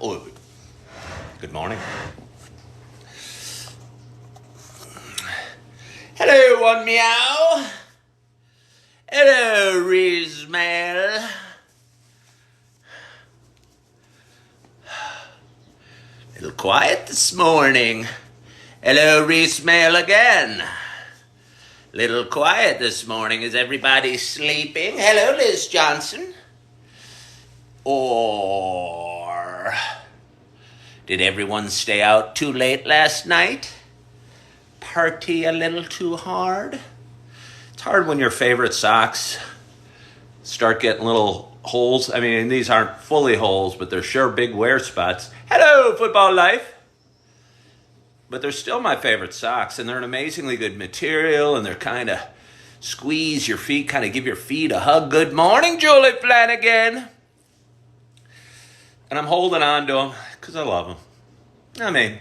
Oh, good morning. Hello, one meow. Hello, Rizmel. A little quiet this morning. Hello, Rizmel again. Little quiet this morning. Is everybody sleeping? Hello, Liz Johnson. Or did everyone stay out too late last night? Party a little too hard? It's hard when your favorite socks start getting little holes. I mean, these aren't fully holes, but they're sure big wear spots. Hello, football life. But they're still my favorite socks, and they're an amazingly good material, and they're kind of squeeze your feet, kind of give your feet a hug. Good morning, Julie Flanagan. And I'm holding on to them because I love them. I mean,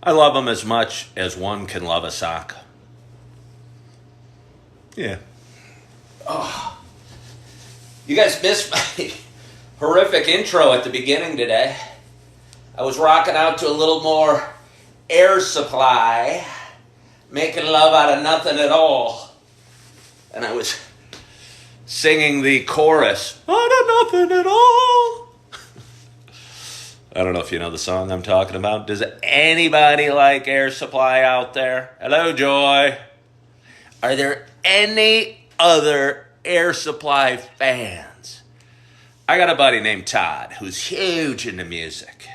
I love them as much as one can love a sock. Yeah. Oh. You guys missed my horrific intro at the beginning today. I was rocking out to a little more Air Supply, making love out of nothing at all. And I was singing the chorus, out of nothing at all. I don't know if you know the song I'm talking about. Does anybody like Air Supply out there? Hello, Joy. Are there any other Air Supply fans? I got a buddy named Todd who's huge into music.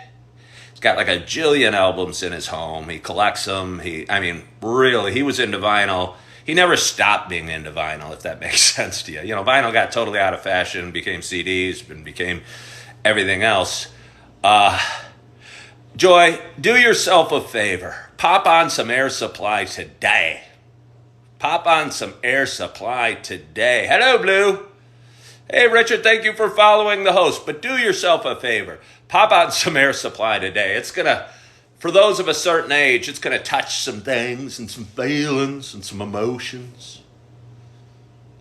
He's got like a jillion albums in his home. He collects them. Really, he was into vinyl. He never stopped being into vinyl, if that makes sense to you. You know, vinyl got totally out of fashion, became CDs, and became everything else. Joy, do yourself a favor. Pop on some Air Supply today. Pop on some Air Supply today. Hello, Blue. Hey, Richard, thank you for following the host. But do yourself a favor. Pop on some Air Supply today. It's going to, for those of a certain age, it's going to touch some things and some feelings and some emotions.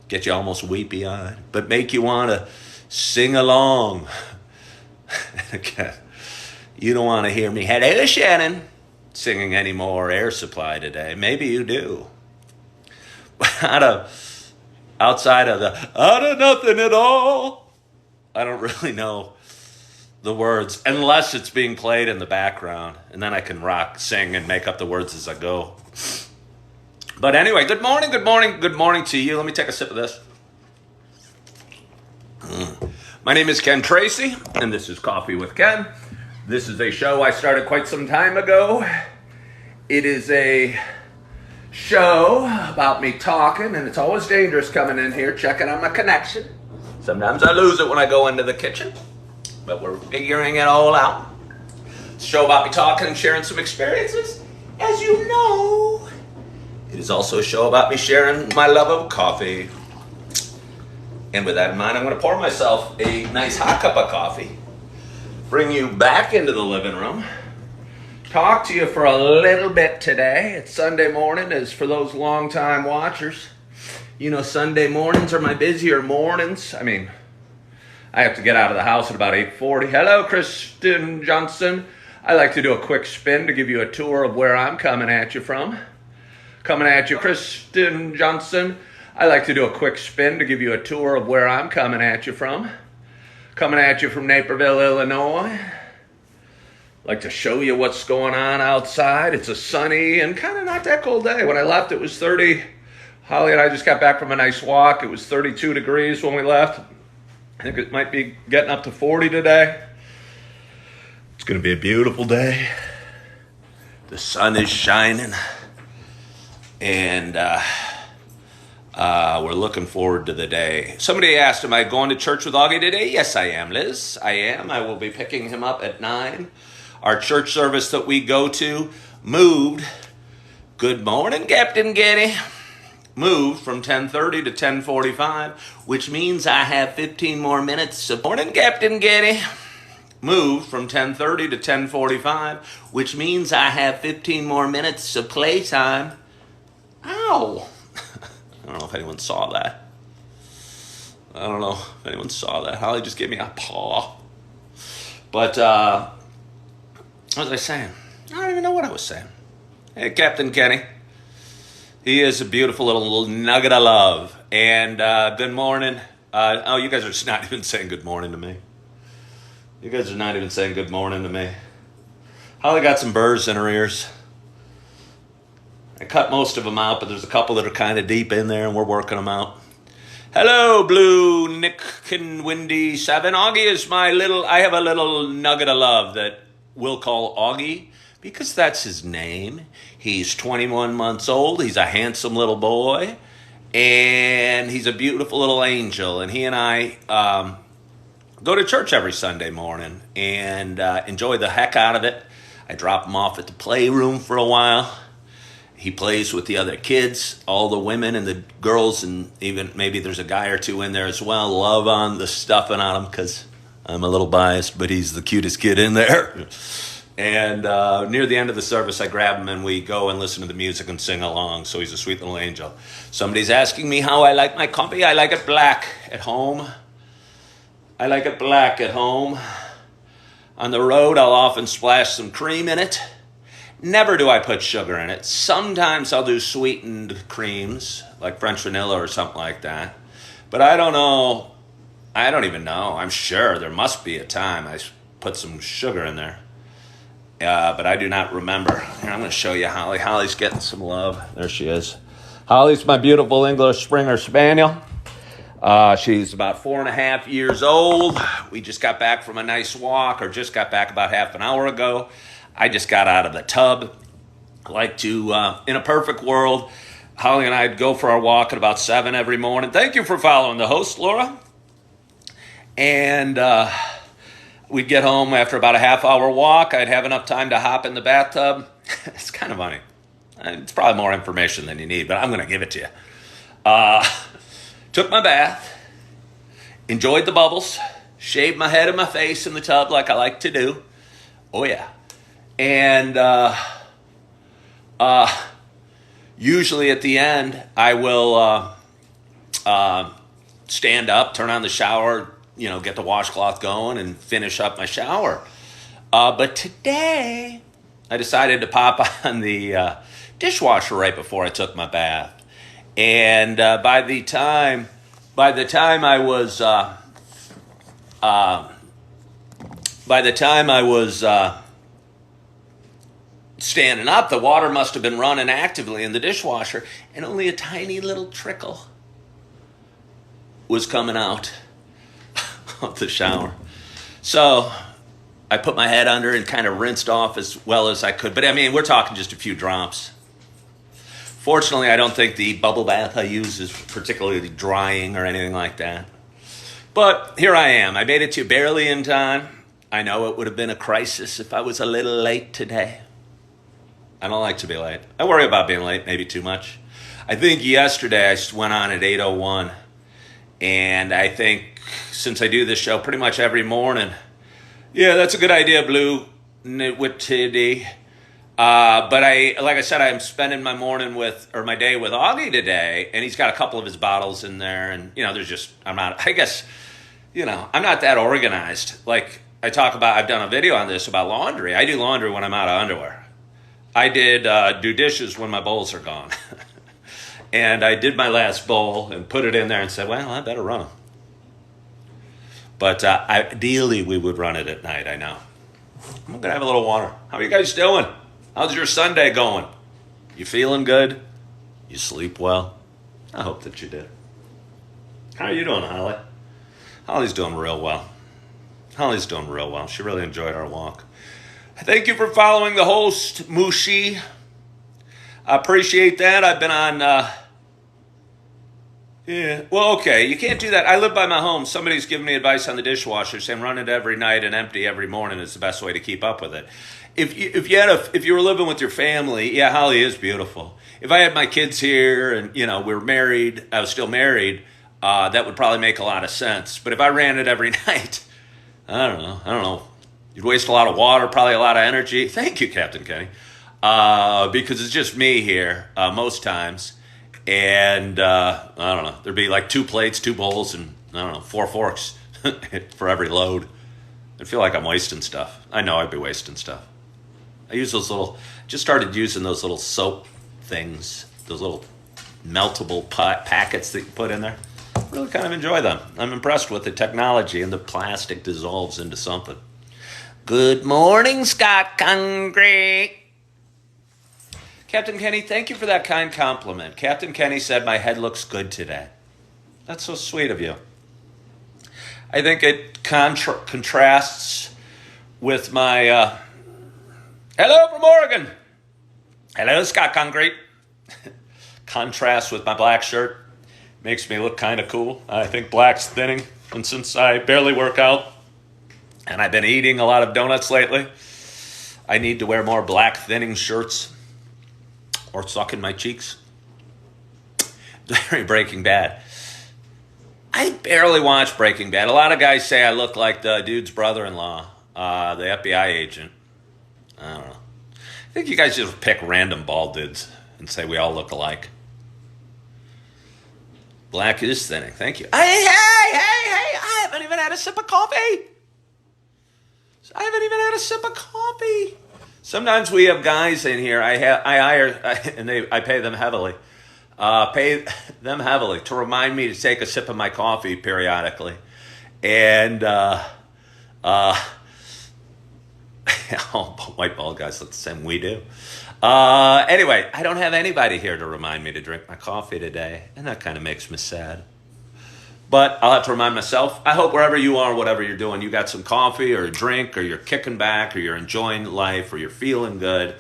Get you almost weepy-eyed, but make you want to sing along. Again, you don't want to hear me, hello, Shannon, singing any more Air Supply today. Maybe you do. But outside of the out of nothing at all, I don't really know the words unless it's being played in the background, and then I can sing and make up the words as I go. But anyway, good morning to you. Let me take a sip of this. My name is Ken Tracy, and this is Coffee with Ken. This is a show I started quite some time ago. It is a show about me talking, and it's always dangerous coming in here, checking on my connection. Sometimes I lose it when I go into the kitchen, but we're figuring it all out. It's a show about me talking and sharing some experiences. As you know, it is also a show about me sharing my love of coffee. And with that in mind, I'm going to pour myself a nice hot cup of coffee, bring you back into the living room, talk to you for a little bit today. It's Sunday morning, as for those long-time watchers. You know, Sunday mornings are my busier mornings. I mean, I have to get out of the house at about 8:40. Hello, Kristen Johnson. I like to do a quick spin to give you a tour of where I'm coming at you from. Coming at you, Kristen Johnson. I like to do a quick spin to give you a tour of where I'm coming at you from. Coming at you from Naperville, Illinois. Like to show you what's going on outside. It's a sunny and kind of not that cold day. When I left, it was 30. Holly and I just got back from a nice walk. It was 32 degrees when we left. I think it might be getting up to 40 today. It's going to be a beautiful day. The sun is shining. And we're looking forward to the day. Somebody asked, am I going to church with Augie today? Yes, I am, Liz. I am. I will be picking him up at 9. Our church service that we go to moved. Good morning, Captain Getty. Moved from 10:30 to 10:45, which means I have 15 more minutes. Morning, Captain Getty. Moved from 10:30 to 10:45, which means I have 15 more minutes of playtime. Ow. I don't know if anyone saw that. Holly just gave me a paw. But what was I saying? I don't even know what I was saying. Hey, Captain Kenny. He is a beautiful little nugget of love. And good morning. You guys are just not even saying good morning to me. You guys are not even saying good morning to me. Holly got some burrs in her ears. I cut most of them out, but there's a couple that are kind of deep in there, and we're working them out. Hello, Blue, Nick, and Windy 7. Augie is I have a little nugget of love that we'll call Augie because that's his name. He's 21 months old. He's a handsome little boy, and he's a beautiful little angel. And he and I go to church every Sunday morning and enjoy the heck out of it. I drop him off at the playroom for a while. He plays with the other kids, all the women and the girls, and even maybe there's a guy or two in there as well. Love on the stuffing on him because I'm a little biased, but he's the cutest kid in there. And near the end of the service, I grab him and we go and listen to the music and sing along. So he's a sweet little angel. Somebody's asking me how I like my coffee. I like it black at home. I like it black at home. On the road, I'll often splash some cream in it. Never do I put sugar in it. Sometimes I'll do sweetened creams, like French vanilla or something like that. But I don't know. I don't even know. I'm sure there must be a time I put some sugar in there. But I do not remember. Here, I'm going to show you Holly. Holly's getting some love. There she is. Holly's my beautiful English Springer Spaniel. She's about 4.5 years old. We just got back from a nice walk, or just got back about half an hour ago. I just got out of the tub. I like to, in a perfect world, Holly and I'd go for our walk at about 7 every morning. Thank you for following the host, Laura. And we'd get home after about a half-hour walk. I'd have enough time to hop in the bathtub. It's kind of funny. It's probably more information than you need, but I'm going to give it to you. Took my bath, enjoyed the bubbles, shaved my head and my face in the tub like I like to do. Oh, yeah. And usually at the end, I will stand up, turn on the shower, get the washcloth going and finish up my shower. But today, I decided to pop on the dishwasher right before I took my bath. And by the time I was standing up, the water must have been running actively in the dishwasher, and only a tiny little trickle was coming out of the shower. So I put my head under and kind of rinsed off as well as I could. But I mean, we're talking just a few drops. Fortunately, I don't think the bubble bath I use is particularly drying or anything like that. But here I am. I made it to you barely in time. I know it would have been a crisis if I was a little late today. I don't like to be late. I worry about being late, maybe too much. I think yesterday I went on at 8:01, and I think since I do this show pretty much every morning, yeah, that's a good idea, Blue, with today. But like I said, I'm spending my day with Augie today, and he's got a couple of his bottles in there, and I'm not that organized. Like I've done a video on this about laundry. I do laundry when I'm out of underwear. I did do dishes when my bowls are gone. And I did my last bowl and put it in there and said, well, I better run them. But ideally, we would run it at night, I know. I'm going to have a little water. How are you guys doing? How's your Sunday going? You feeling good? You sleep well? I hope that you did. How are you doing, Holly? Holly's doing real well. She really enjoyed our walk. Thank you for following the host, Mushi. I appreciate that. I've been on... okay, you can't do that. I live by my home. Somebody's giving me advice on the dishwasher, saying run it every night and empty every morning is the best way to keep up with it. If you were living with your family, yeah, Holly is beautiful. If I had my kids here and we were married, I was still married, that would probably make a lot of sense. But if I ran it every night, I don't know. You'd waste a lot of water, probably a lot of energy. Thank you, Captain Kenny. Because it's just me here most times. And I don't know, there'd be like 2 plates, 2 bowls, and 4 forks for every load. I feel like I'm wasting stuff. I know I'd be wasting stuff. I use just started using those little soap things, those little meltable packets that you put in there. Really kind of enjoy them. I'm impressed with the technology, and the plastic dissolves into something. Good morning, Scott Concrete. Captain Kenny, thank you for that kind compliment. Captain Kenny said my head looks good today. That's so sweet of you. I think it contrasts with my... hello from Oregon. Hello, Scott Concrete. Contrasts with my black shirt. Makes me look kind of cool. I think black's thinning. And since I barely work out, and I've been eating a lot of donuts lately, I need to wear more black thinning shirts or sucking my cheeks. Very Breaking Bad. I barely watch Breaking Bad. A lot of guys say I look like the dude's brother-in-law, the FBI agent. I don't know. I think you guys just pick random bald dudes and say we all look alike. Black is thinning. Thank you. Hey, I haven't even had a sip of coffee. Sometimes we have guys in here. I hire, and I pay them heavily. To remind me to take a sip of my coffee periodically. And white bald guys look the same we do. Anyway, I don't have anybody here to remind me to drink my coffee today, and that kind of makes me sad. But I'll have to remind myself. I hope wherever you are, whatever you're doing, you got some coffee or a drink, or you're kicking back, or you're enjoying life, or you're feeling good.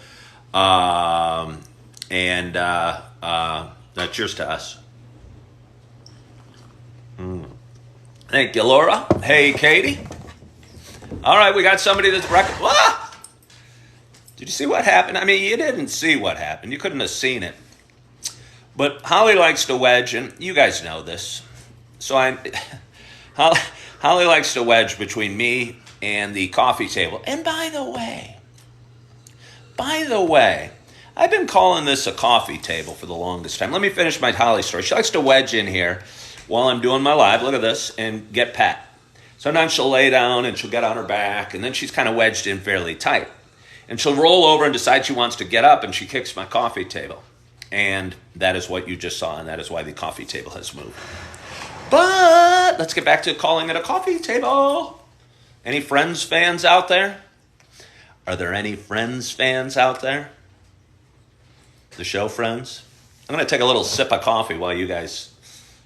Cheers to us. Thank you, Laura. Hey, Katie. All right, we got somebody that's... Did you see what happened? I mean, you didn't see what happened. You couldn't have seen it. But Holly likes to wedge, and you guys know this. So Holly likes to wedge between me and the coffee table. And by the way, I've been calling this a coffee table for the longest time. Let me finish my Holly story. She likes to wedge in here while I'm doing my live, look at this, and get pat. Sometimes she'll lay down and she'll get on her back, and then she's kind of wedged in fairly tight. And she'll roll over and decide she wants to get up, and she kicks my coffee table. And that is what you just saw, and that is why the coffee table has moved. But let's get back to calling it a coffee table. Any Friends fans out there? Are there any Friends fans out there? The show Friends? I'm going to take a little sip of coffee while you guys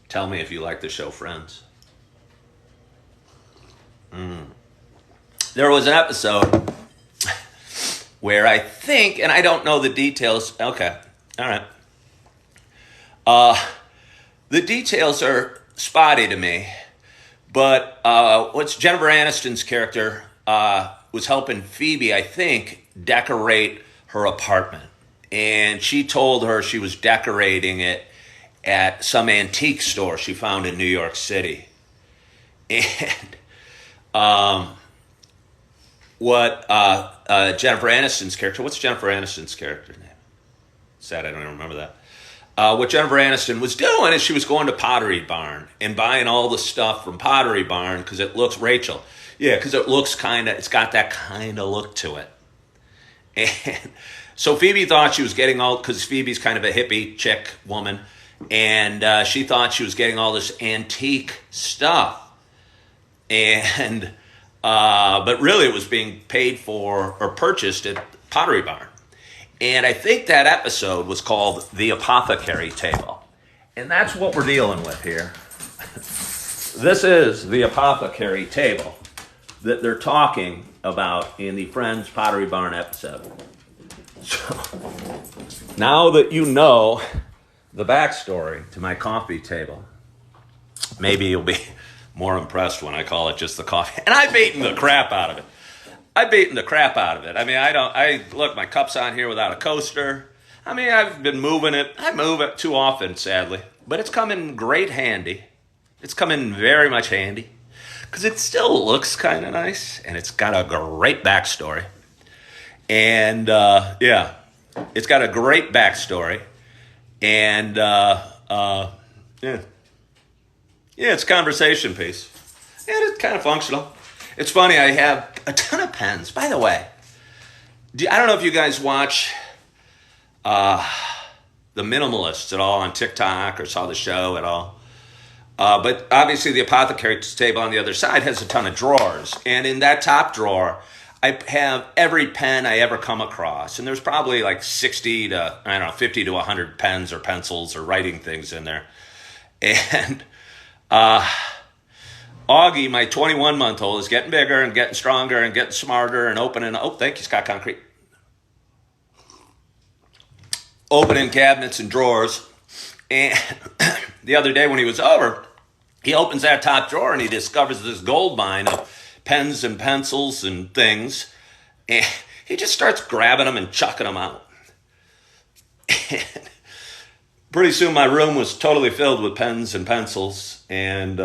tell me if you like the show Friends. There was an episode where I think, and I don't know the details. Okay, all right. The details are spotty to me, but what's Jennifer Aniston's character was helping Phoebe, I think, decorate her apartment. And she told her she was decorating it at some antique store she found in New York City. And Jennifer Aniston's character, what's Jennifer Aniston's character's name? Sad, I don't even remember that. What Jennifer Aniston was doing is she was going to Pottery Barn and buying all the stuff from Pottery Barn because it looks, Rachel, yeah, because it looks it's got that kind of look to it. And so Phoebe thought she was getting because Phoebe's kind of a hippie chick woman, and she thought she was getting all this antique stuff. And but really it was being paid for or purchased at Pottery Barn. And I think that episode was called The Apothecary Table. And that's what we're dealing with here. This is the Apothecary Table that they're talking about in the Friends Pottery Barn episode. So, now that you know the backstory to my coffee table, maybe you'll be more impressed when I call it just the coffee. And I've eaten the crap out of it. I mean, look, my cup's on here without a coaster. I mean, I've been moving it. I move it too often, sadly. But it's come in great handy. It's come in very much handy. Because it still looks kind of nice. And it's got a great backstory. And, yeah. It's got a great backstory. And, yeah. Yeah, it's a conversation piece. And it's kind of functional. It's funny, I have a ton of pens. By the way, I don't know if you guys watch The Minimalists at all on TikTok or saw the show at all. But obviously the apothecary's table on the other side has a ton of drawers. And in that top drawer, I have every pen I ever come across. And there's probably like 60 to, 50 to 100 pens or pencils or writing things in there. And Augie, my 21-month-old, is getting bigger and getting stronger and getting smarter and opening, thank you, Scott Concrete. Opening cabinets and drawers. And the other day when he was over, he opens that top drawer and he discovers this gold mine of pens and pencils and things. And he just starts grabbing them and chucking them out. And pretty soon my room was totally filled with pens and pencils. And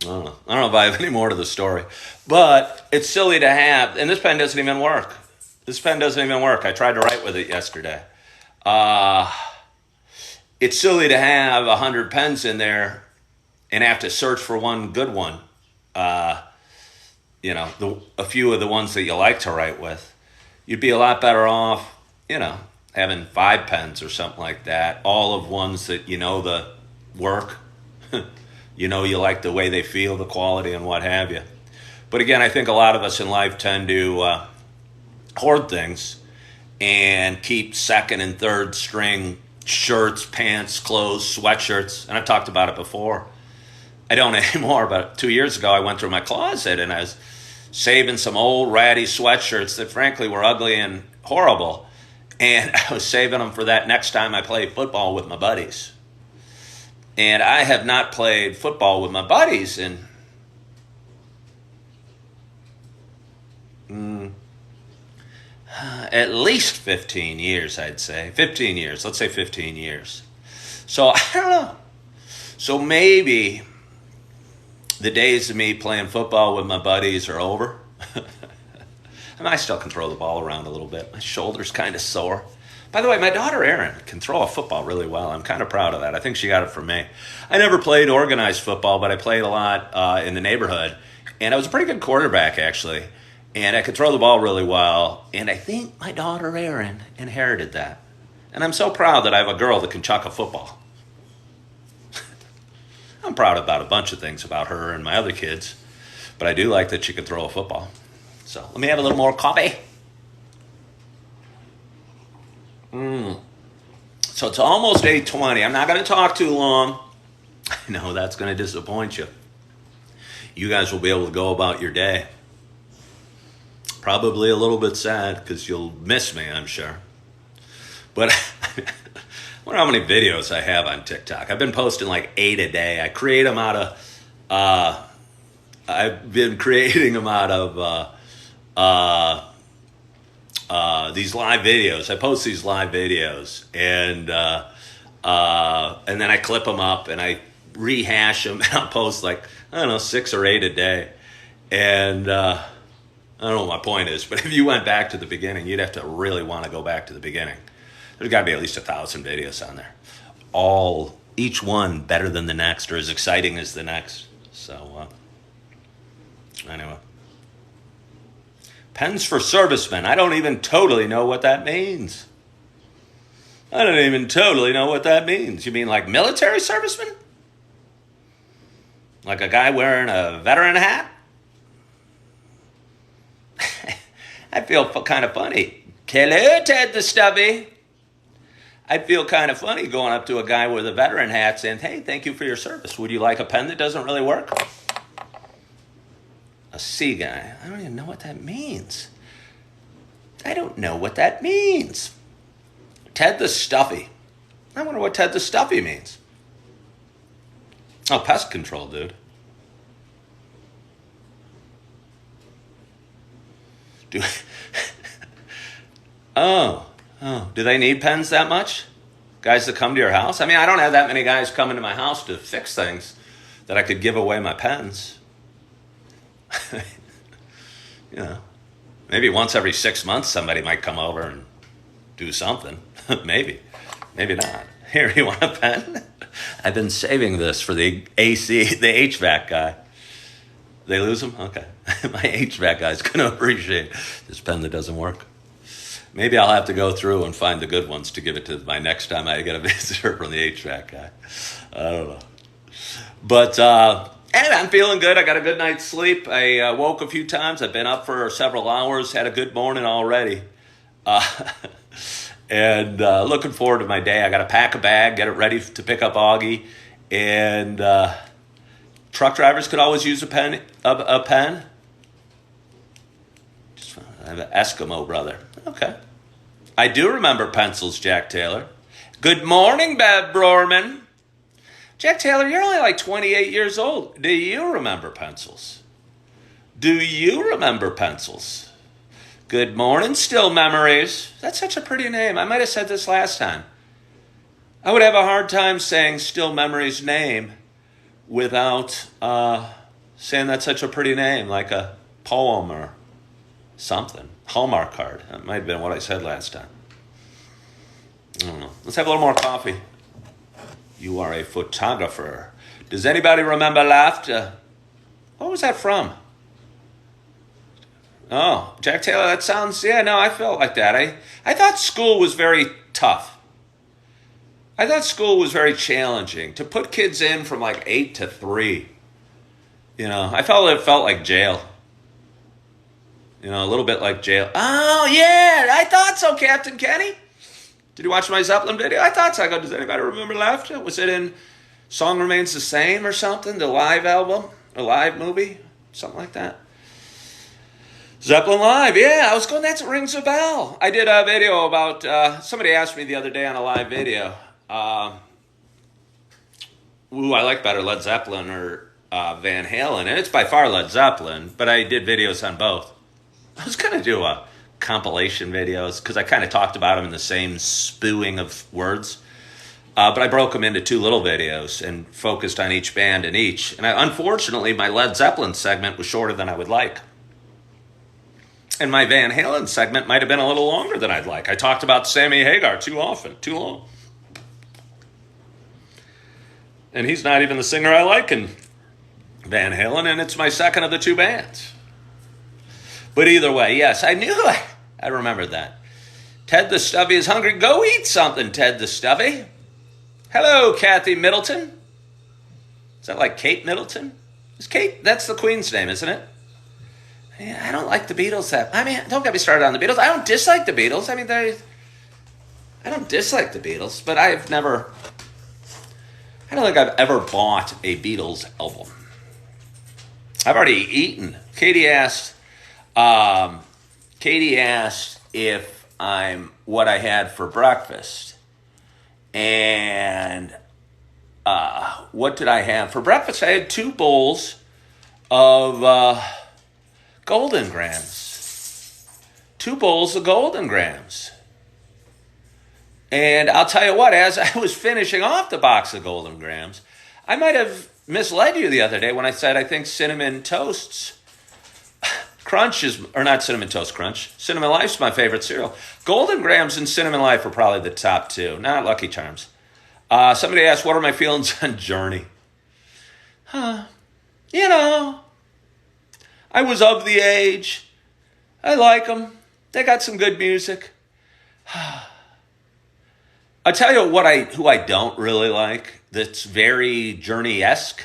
I don't know if I have any more to the story. But it's silly to have, and this pen doesn't even work. I tried to write with it yesterday. It's silly to have 100 pens in there and have to search for one good one. A few of the ones that you like to write with. You'd be a lot better off, having 5 pens or something like that. All of ones that the work. You like the way they feel, the quality, and what have you. But again, I think a lot of us in life tend to hoard things and keep second and third string shirts, pants, clothes, sweatshirts. And I've talked about it before. I don't anymore, but 2 years ago I went through my closet and I was saving some old ratty sweatshirts that frankly were ugly and horrible. And I was saving them for that next time I played football with my buddies. And I have not played football with my buddies in at least 15 years, I'd say. 15 years. Let's say 15 years. So I don't know. So maybe the days of me playing football with my buddies are over. I still can throw the ball around a little bit. My shoulder's kind of sore. By the way, my daughter Erin can throw a football really well. I'm kind of proud of that. I think she got it from me. I never played organized football, but I played a lot in the neighborhood. And I was a pretty good quarterback, actually. And I could throw the ball really well. And I think my daughter Erin inherited that. And I'm so proud that I have a girl that can chuck a football. I'm proud about a bunch of things about her and my other kids. But I do like that she can throw a football. So let me have a little more coffee. So it's almost 8:20. I'm not going to talk too long. I know that's going to disappoint you. You guys will be able to go about your day. Probably a little bit sad because you'll miss me, I'm sure. But I wonder how many videos I have on TikTok. I've been posting like 8 a day. I create them out of... I've been creating them out of... these live videos. I post these live videos and then I clip them up and I rehash them and I'll post 6 or 8 a day. And I don't know what my point is, but if you went back to the beginning, you'd have to really want to go back to the beginning. There's got to be at least 1,000 videos on there. Each one better than the next or as exciting as the next. So anyway. Pens for servicemen. I don't even totally know what that means. You mean like military servicemen? Like a guy wearing a veteran hat? I feel kind of funny. Hello, Ted the Stubby. I feel kind of funny going up to a guy with a veteran hat saying, hey, thank you for your service. Would you like a pen that doesn't really work? A C guy. I don't even know what that means. Ted the Stuffy. I wonder what Ted the Stuffy means. Oh, pest control, dude. Do they need pens that much? Guys that come to your house? I mean, I don't have that many guys coming to my house to fix things that I could give away my pens. Maybe once every 6 months somebody might come over and do something. Maybe not. Here, you want a pen? I've been saving this for the AC, the HVAC guy. They lose them? Okay. My HVAC guy's going to appreciate this pen that doesn't work. Maybe I'll have to go through and find the good ones to give it to my next time I get a visitor from the HVAC guy. I don't know. But anyway, I'm feeling good. I got a good night's sleep. I woke a few times. I've been up for several hours. Had a good morning already. And looking forward to my day. I got to pack a bag, get it ready to pick up Augie. And truck drivers could always use a pen. Just I have an Eskimo brother. Okay. I do remember pencils, Jack Taylor. Good morning, Bev Brorman. Jack Taylor, you're only like 28 years old. Do you remember pencils? Do you remember pencils? Good morning, Still Memories. That's such a pretty name. I might have said this last time. I would have a hard time saying Still Memories' name without saying that's such a pretty name, like a poem or something. Hallmark card. That might have been what I said last time. I don't know. Let's have a little more coffee. You are a photographer. Does anybody remember laughter? What was that from? Oh, Jack Taylor, that sounds, yeah, no, I felt like that. I thought school was very tough. I thought school was very challenging. To put kids in from like 8 to 3, I felt it felt like jail. A little bit like jail. Oh, yeah, I thought so, Captain Kenny. Did you watch my Zeppelin video? I thought so. I go, does anybody remember laughter? Was it in Song Remains the Same or something? The live album? A live movie? Something like that. Zeppelin Live, yeah, I was going, that rings a bell. I did a video about, somebody asked me the other day on a live video, I like better, Led Zeppelin or Van Halen, and it's by far Led Zeppelin, but I did videos on both. I was going to do a compilation videos because I kind of talked about them in the same spewing of words, but I broke them into 2 little videos and focused on each band and each, and unfortunately, my Led Zeppelin segment was shorter than I would like. And my Van Halen segment might have been a little longer than I'd like. I talked about Sammy Hagar too often, too long. And he's not even the singer I like in Van Halen, and it's my second of the 2 bands. But either way, yes, I knew I remembered that. Ted the Stubby is hungry. Go eat something, Ted the Stubby. Hello, Kathy Middleton. Is that like Kate Middleton? Is Kate, that's the Queen's name, isn't it? Yeah, I don't like the Beatles. Don't get me started on the Beatles. I don't dislike the Beatles. I don't dislike the Beatles, but I don't think I've ever bought a Beatles album. I've already eaten. Katie asked if what I had for breakfast. And what did I have for breakfast? I had 2 bowls of Golden Grams. 2 bowls of Golden Grams. And I'll tell you what, as I was finishing off the box of Golden Grams, I might have misled you the other day when I said I think Cinnamon Toast Crunch or not Cinnamon Toast Crunch, Cinnamon Life's my favorite cereal. Golden Grams and Cinnamon Life are probably the top 2, not Lucky Charms. Somebody asked, what are my feelings on Journey? I was of the age. I like them. They got some good music. I'll tell you who I don't really like. That's very Journey-esque.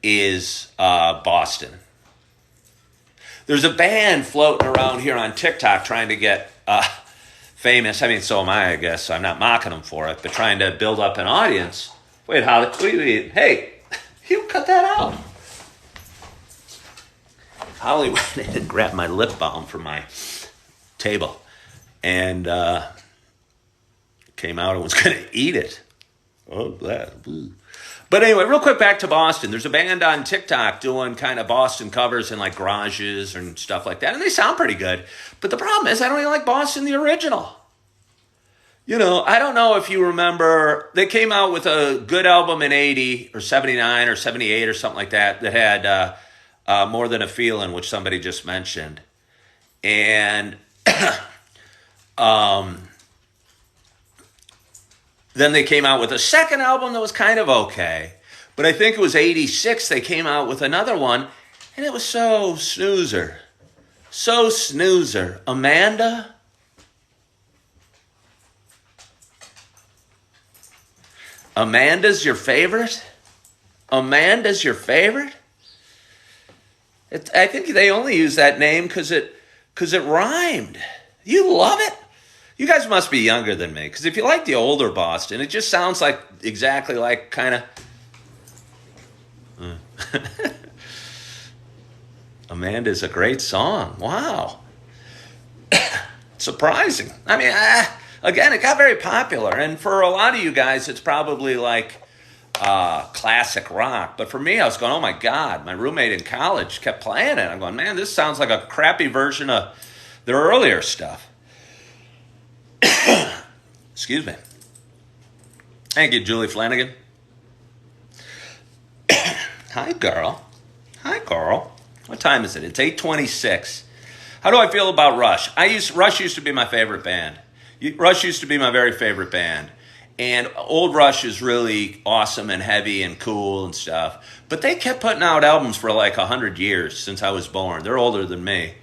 Is Boston. There's a band floating around here on TikTok trying to get famous. So am I guess. I'm not mocking them for it, but trying to build up an audience. Wait, Holly, what do you eat? Hey, you cut that out. Holly went in and grabbed my lip balm from my table and came out and was going to eat it. Oh, that. But anyway, real quick, back to Boston. There's a band on TikTok doing kind of Boston covers in like garages and stuff like that, and they sound pretty good. But the problem is I don't even like Boston, the original. I don't know if you remember, they came out with a good album in 80 or 79 or 78 or something like that had More Than a Feeling, which somebody just mentioned. And Then they came out with a second album that was kind of okay. But I think it was 86 they came out with another one, and it was so snoozer. So snoozer. Amanda? Amanda's your favorite? Amanda's your favorite? I think they only use that name because it rhymed. You love it? You guys must be younger than me, because if you like the older Boston, it just sounds like exactly like kind of... Amanda's a great song. Wow. Surprising. I mean, again, it got very popular, and for a lot of you guys, it's probably like classic rock. But for me, I was going, oh my God, my roommate in college kept playing it. I'm going, man, this sounds like a crappy version of their earlier stuff. Excuse me. Thank you, Julie Flanagan. Hi, girl. Hi, girl. What time is it? It's 8:26. How do I feel about Rush? Rush used to be my favorite band. Rush used to be my very favorite band. And old Rush is really awesome and heavy and cool and stuff. But they kept putting out albums for like 100 years since I was born. They're older than me.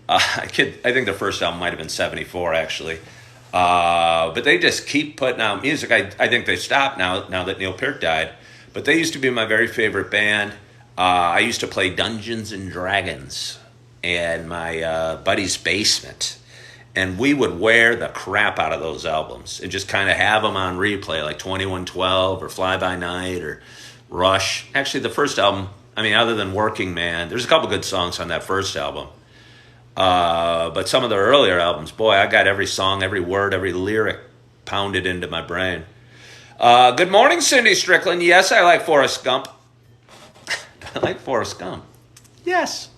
I think the first album might have been 74, actually. But they just keep putting out music. I think they stopped now that Neil Peart died. But they used to be my very favorite band. I used to play Dungeons and Dragons in my buddy's basement. And we would wear the crap out of those albums and just kind of have them on replay, like 2112 or Fly By Night or Rush. Actually, the first album, I mean, other than Working Man, there's a couple good songs on that first album. But some of the earlier albums, boy, I got every song, every word, every lyric pounded into my brain. Good morning, Cindy Strickland. Yes, I like Forrest Gump. I like Forrest Gump. Yes.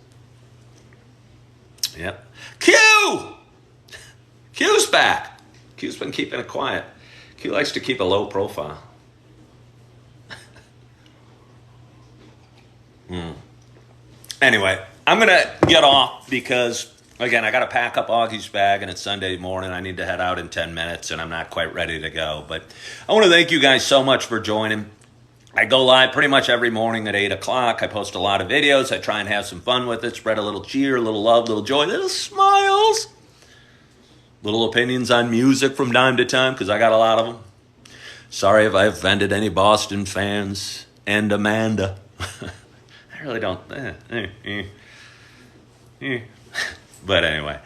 Yep. Q! Q's back. Q's been keeping it quiet. Q likes to keep a low profile. Anyway, I'm going to get off because, again, I got to pack up Augie's bag, and it's Sunday morning. I need to head out in 10 minutes, and I'm not quite ready to go. But I want to thank you guys so much for joining. I go live pretty much every morning at 8 o'clock. I post a lot of videos. I try and have some fun with it, spread a little cheer, a little love, a little joy, little smiles. Little opinions on music from time to time, because I got a lot of them. Sorry if I offended any Boston fans and Amanda. I really don't. But anyway.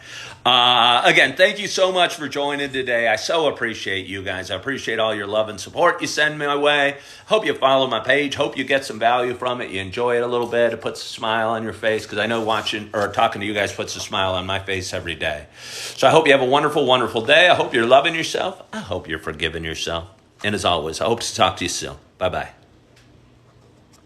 Again, thank you so much for joining today. I so appreciate you guys. I appreciate all your love and support you send my way. Hope you follow my page. Hope you get some value from it. You enjoy it a little bit. It puts a smile on your face, because I know watching or talking to you guys puts a smile on my face every day. So I hope you have a wonderful, wonderful day. I hope you're loving yourself. I hope you're forgiving yourself. And as always, I hope to talk to you soon. Bye-bye.